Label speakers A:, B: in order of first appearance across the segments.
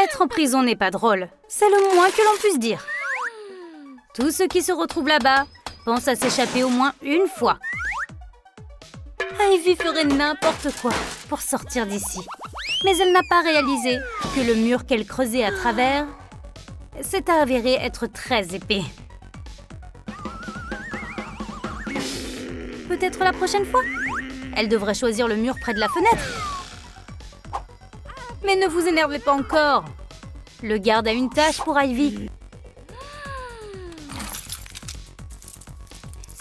A: Être en prison n'est pas drôle, c'est le moins que l'on puisse dire. Tous ceux qui se retrouvent là-bas pensent à s'échapper au moins une fois. Ivy ferait n'importe quoi pour sortir d'ici. Mais elle n'a pas réalisé que le mur qu'elle creusait à travers s'est avéré être très épais. Peut-être la prochaine fois. Elle devrait choisir le mur près de la fenêtre. Mais ne vous énervez pas encore. Le garde a une tâche pour Ivy.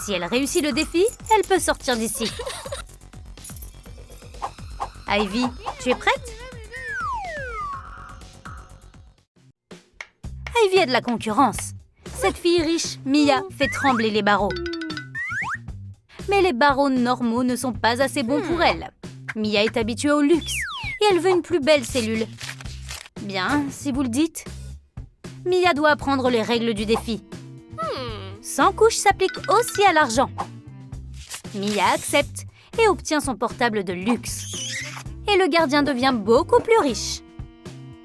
A: Si elle réussit le défi, elle peut sortir d'ici. Ivy, tu es prête? Ivy a de la concurrence. Cette fille riche, Mia, fait trembler les barreaux. Mais les barreaux normaux ne sont pas assez bons pour elle. Mia est habituée au luxe et elle veut une plus belle cellule. Bien, si vous le dites. Mia doit apprendre les règles du défi. 100 couches s'appliquent aussi à l'argent. Mia accepte et obtient son portable de luxe. Et le gardien devient beaucoup plus riche.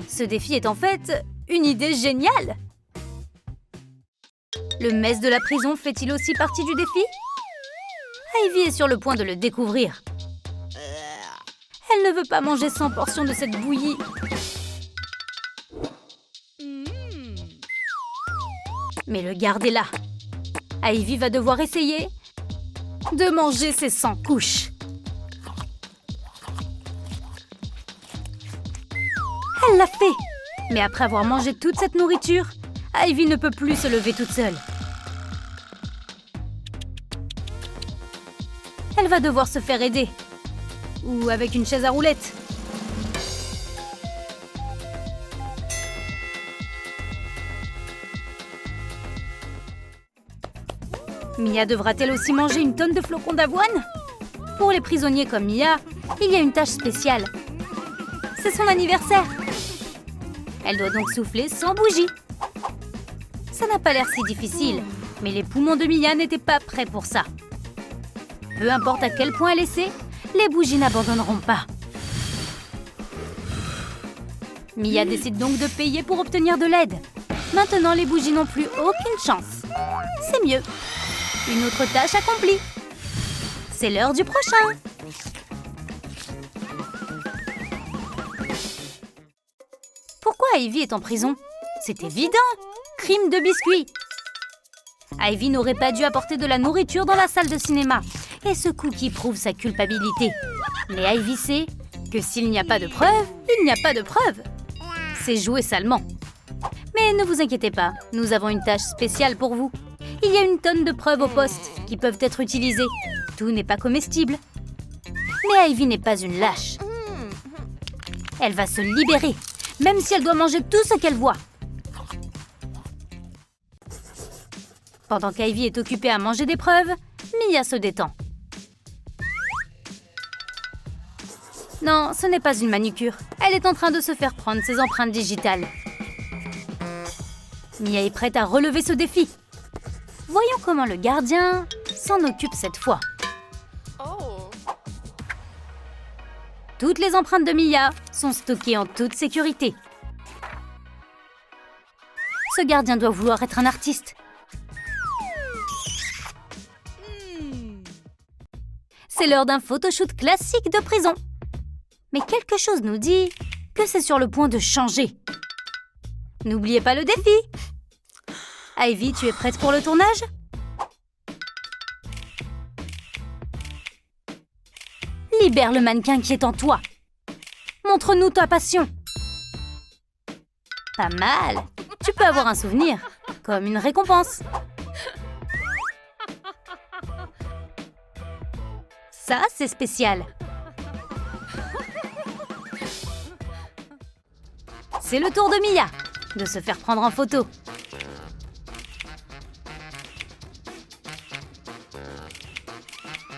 A: Ce défi est en fait une idée géniale. Le maître de la prison fait-il aussi partie du défi? Ivy est sur le point de le découvrir. Elle ne veut pas manger 100 portions de cette bouillie. Mais le garde est là. Ivy va devoir essayer de manger ses 100 couches. Elle l'a fait. Mais après avoir mangé toute cette nourriture, Ivy ne peut plus se lever toute seule. Elle va devoir se faire aider. Ou avec une chaise à roulettes. Mia devra-t-elle aussi manger une tonne de flocons d'avoine? Pour les prisonniers comme Mia, il y a une tâche spéciale. C'est son anniversaire. Elle doit donc souffler sans bougie. Ça n'a pas l'air si difficile, mais les poumons de Mia n'étaient pas prêts pour ça. Peu importe à quel point elle essaie, les bougies n'abandonneront pas. Mia décide donc de payer pour obtenir de l'aide. Maintenant, les bougies n'ont plus aucune chance. C'est mieux. Une autre tâche accomplie. C'est l'heure du prochain. Pourquoi Ivy est en prison? C'est évident. Crime de biscuits. Ivy n'aurait pas dû apporter de la nourriture dans la salle de cinéma. Et ce cookie prouve sa culpabilité. Mais Ivy sait que s'il n'y a pas de preuve, il n'y a pas de preuve. C'est jouer salement. Mais ne vous inquiétez pas, nous avons une tâche spéciale pour vous. Il y a une tonne de preuves au poste qui peuvent être utilisées. Tout n'est pas comestible. Mais Ivy n'est pas une lâche. Elle va se libérer, même si elle doit manger tout ce qu'elle voit. Pendant qu'Ivy est occupée à manger des preuves, Mia se détend. Non, ce n'est pas une manucure. Elle est en train de se faire prendre ses empreintes digitales. Mia est prête à relever ce défi. Voyons comment le gardien s'en occupe cette fois. Toutes les empreintes de Mia sont stockées en toute sécurité. Ce gardien doit vouloir être un artiste. C'est l'heure d'un photoshoot classique de prison. Mais quelque chose nous dit que c'est sur le point de changer. N'oubliez pas le défi. Ivy, tu es prête pour le tournage? Libère le mannequin qui est en toi. Montre-nous ta passion. Pas mal. Tu peux avoir un souvenir, comme une récompense. Ça, c'est spécial. C'est le tour de Mia de se faire prendre en photo.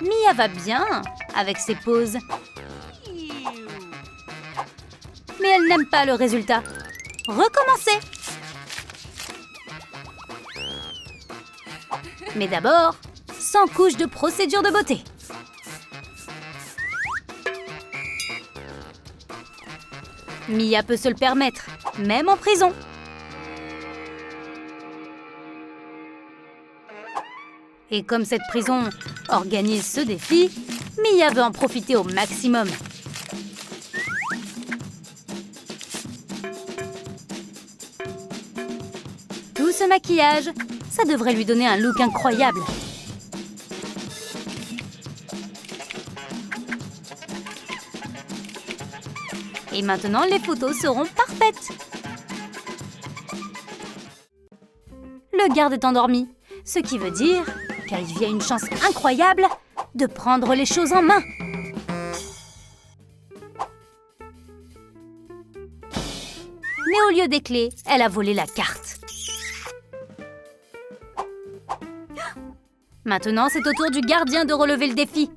A: Mia va bien avec ses poses. Mais elle n'aime pas le résultat. Recommencez. Mais d'abord, 100 couches de procédure de beauté. Mia peut se le permettre, même en prison. Et comme cette prison organise ce défi, Mia veut en profiter au maximum. Tout ce maquillage, ça devrait lui donner un look incroyable. Et maintenant, les photos seront parfaites. Le garde est endormi, ce qui veut dire qu'Ivy a une chance incroyable de prendre les choses en main. Mais au lieu des clés, elle a volé la carte. Maintenant, c'est au tour du gardien de relever le défi.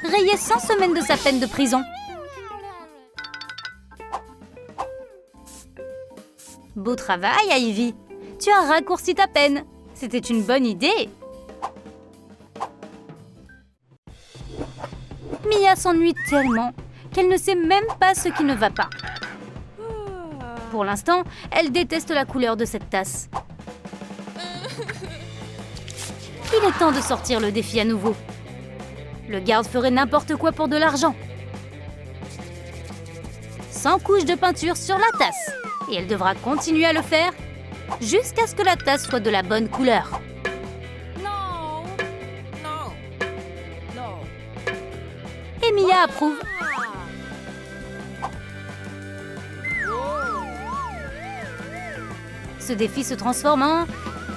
A: Rayer 100 semaines de sa peine de prison. Beau travail, Ivy. Tu as raccourci ta peine. C'était une bonne idée. Mia s'ennuie tellement qu'elle ne sait même pas ce qui ne va pas. Pour l'instant, elle déteste la couleur de cette tasse. Il est temps de sortir le défi à nouveau. Le garde ferait n'importe quoi pour de l'argent. 100 couches de peinture sur la tasse. Et elle devra continuer à le faire jusqu'à ce que la tasse soit de la bonne couleur. Et Mia approuve. Ce défi se transforme en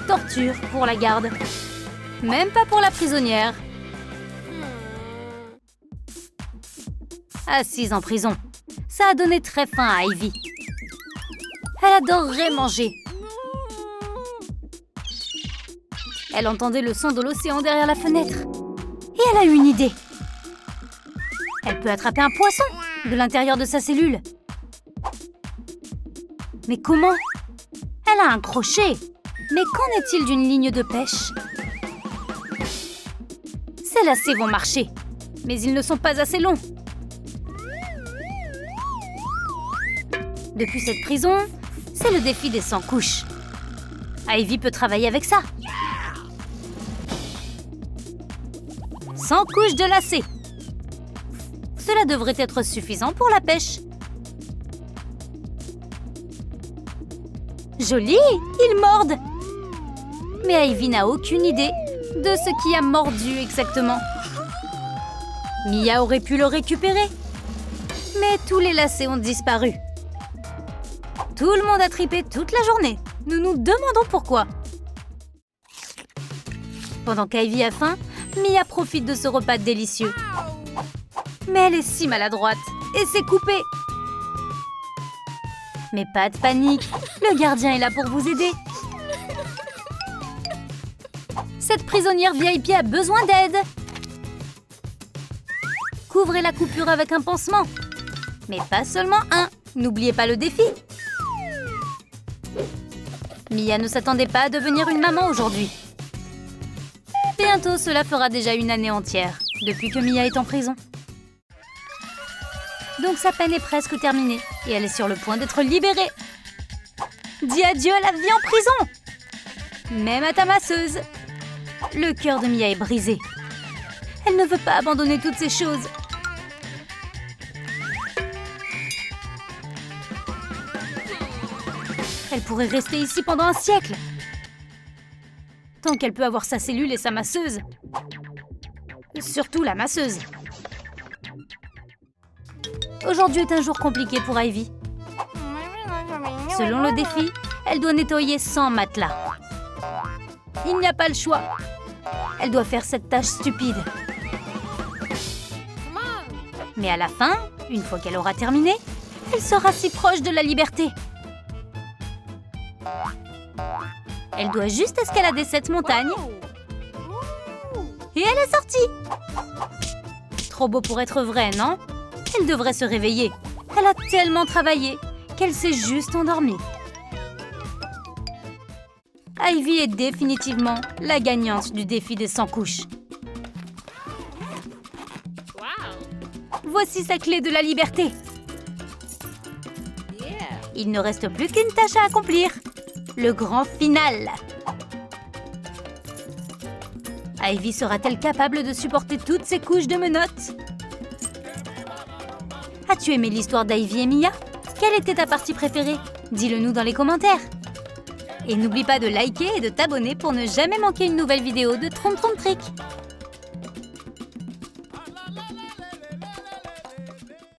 A: torture pour la garde. Même pas pour la prisonnière. Assise en prison, ça a donné très faim à Ivy. Elle adorerait manger. Elle entendait le son de l'océan derrière la fenêtre. Et elle a eu une idée. Elle peut attraper un poisson de l'intérieur de sa cellule. Mais comment? Elle a un crochet. Mais qu'en est-il d'une ligne de pêche? Ces lacets vont marcher, mais ils ne sont pas assez longs. Depuis cette prison, c'est le défi des 100 couches. Ivy peut travailler avec ça. 100 couches de lacets. Cela devrait être suffisant pour la pêche. Joli, ils mordent. Mais Ivy n'a aucune idée de ce qui a mordu exactement. Mia aurait pu le récupérer. Mais tous les lacets ont disparu. Tout le monde a tripé toute la journée. Nous nous demandons pourquoi. Pendant qu'Ivy a faim, Mia profite de ce repas délicieux. Mais elle est si maladroite et s'est coupée. Mais pas de panique, le gardien est là pour vous aider. Cette prisonnière VIP a besoin d'aide. Couvrez la coupure avec un pansement. Mais pas seulement un. N'oubliez pas le défi. Mia ne s'attendait pas à devenir une maman aujourd'hui. Bientôt, cela fera déjà une année entière, depuis que Mia est en prison. Donc sa peine est presque terminée, et elle est sur le point d'être libérée. Dis adieu à la vie en prison! Même à ta masseuse. Le cœur de Mia est brisé. Elle ne veut pas abandonner toutes ces choses. Elle pourrait rester ici pendant un siècle. Tant qu'elle peut avoir sa cellule et sa masseuse. Surtout la masseuse. Aujourd'hui est un jour compliqué pour Ivy. Selon le défi, elle doit nettoyer 100 matelas. Il n'y a pas le choix. Elle doit faire cette tâche stupide. Mais à la fin, une fois qu'elle aura terminé, elle sera si proche de la liberté. Elle doit juste escalader cette montagne. Et elle est sortie! Trop beau pour être vrai, non? Elle devrait se réveiller. Elle a tellement travaillé qu'elle s'est juste endormie. Ivy est définitivement la gagnante du défi des 100 couches. Voici sa clé de la liberté. Il ne reste plus qu'une tâche à accomplir. Le grand final. Ivy sera-t-elle capable de supporter toutes ces couches de menottes? As-tu aimé l'histoire d'Ivy et Mia? Quelle était ta partie préférée? Dis-le nous dans les commentaires. Et n'oublie pas de liker et de t'abonner pour ne jamais manquer une nouvelle vidéo de Trompe Trompe Trick.